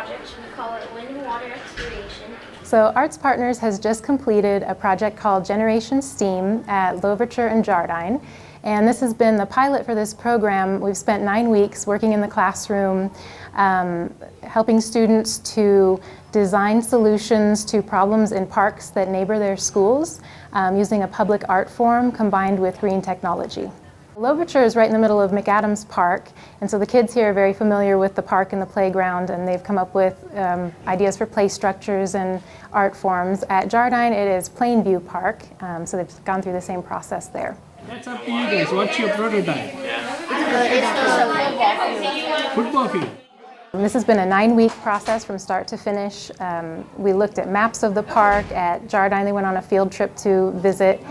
project. We call it Wind and Water Excavation. So Arts Partners has just completed a project called Generation STEAM at Louverture and Jardine. And this has been the pilot for this program. We've spent 9 weeks working in the classroom, helping students to design solutions to problems in parks that neighbor their schools, using a public art form combined with green technology. Louverture is right in the middle of McAdams Park, and so the kids here are very familiar with the park and the playground, and they've come up with ideas for play structures and art forms. At Jardine, it is Plainview Park, so they've gone through the same process there. That's up to you guys. What's your prototype? It's a Football field. This has been a 9-week process from start to finish. We looked at maps of the park. At Jardine, they went on a field trip to visit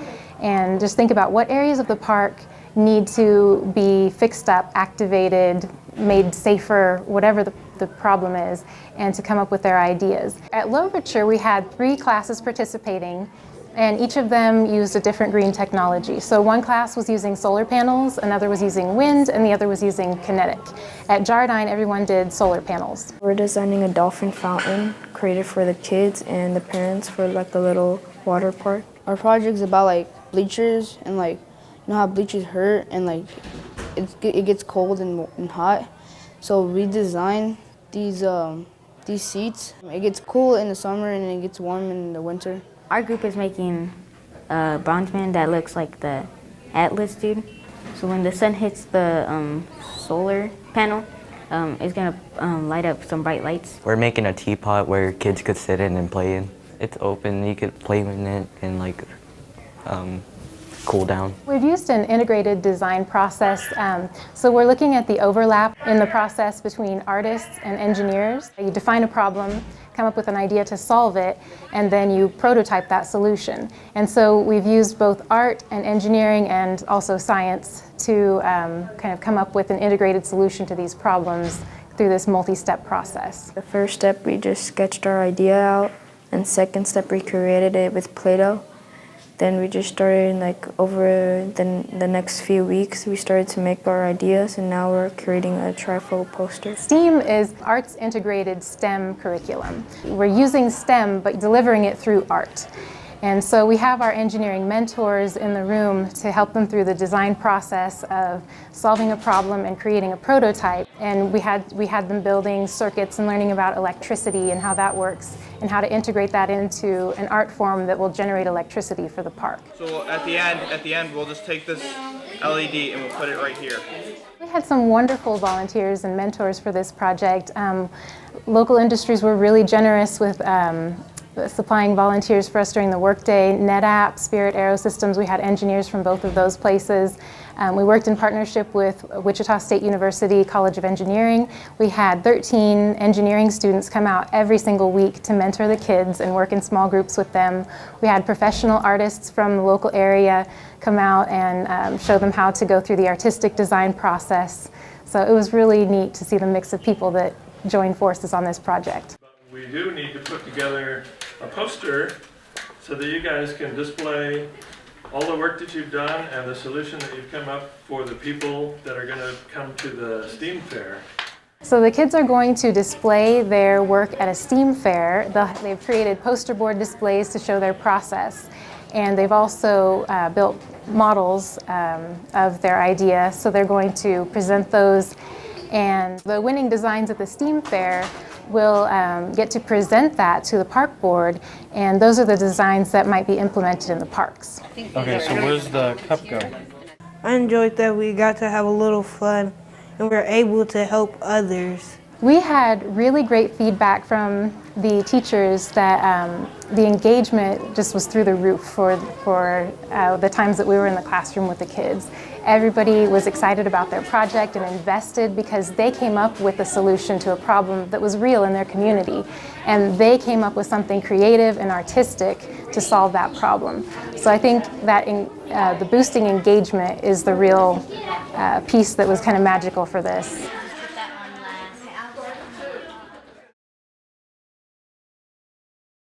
and just think about what areas of the park need to be fixed up, activated, made safer, whatever the problem is, and to come up with their ideas. At Louverture, we had 3 classes participating, and each of them used a different green technology. So one class was using solar panels, another was using wind, and the other was using kinetic. At Jardine, everyone did solar panels. We're designing a dolphin fountain created for the kids and the parents for like a little water park. Our project's about like bleachers and like, you know how bleachers hurt and like it gets cold and hot. So we designed these seats. It gets cool in the summer and it gets warm in the winter. Our group is making a bondsman that looks like the Atlas dude. So when the sun hits the solar panel, it's gonna light up some bright lights. We're making a teapot where kids could sit in and play in. It's open, you could play in it and like cool down. We've used an integrated design process, so we're looking at the overlap in the process between artists and engineers. You define a problem, come up with an idea to solve it, and then you prototype that solution. And so we've used both art and engineering and also science to kind of come up with an integrated solution to these problems through this multi-step process. The first step, we just sketched our idea out, and second step, we created it with Play-Doh. Then we just started, like, over the next few weeks, we started to make our ideas, and now we're creating a trifold poster. STEAM is Arts Integrated STEM curriculum. We're using STEM, but delivering it through art. And so we have our engineering mentors in the room to help them through the design process of solving a problem and creating a prototype. And we had them building circuits and learning about electricity and how that works and how to integrate that into an art form that will generate electricity for the park. So at the end, we'll just take this LED and we'll put it right here. We had some wonderful volunteers and mentors for this project. Local industries were really generous with supplying volunteers for us during the workday. NetApp, Spirit Aerosystems, we had engineers from both of those places. We worked in partnership with Wichita State University College of Engineering. We had 13 engineering students come out every single week to mentor the kids and work in small groups with them. We had professional artists from the local area come out and show them how to go through the artistic design process. So it was really neat to see the mix of people that joined forces on this project. We do need to put together a poster so that you guys can display all the work that you've done and the solution that you've come up for the people that are going to come to the STEAM fair. So the kids are going to display their work at a STEAM fair. They've created poster board displays to show their process. And they've also built models of their idea, so they're going to present those. And the winning designs at the STEAM fair will get to present that to the park board, and those are the designs that might be implemented in the parks. Okay, so where's the cup go? I enjoyed that we got to have a little fun and we were able to help others. We had really great feedback from the teachers that the engagement just was through the roof for the times that we were in the classroom with the kids. Everybody was excited about their project and invested because they came up with a solution to a problem that was real in their community. And they came up with something creative and artistic to solve that problem. So I think that the boosting engagement is the real piece that was kind of magical for this.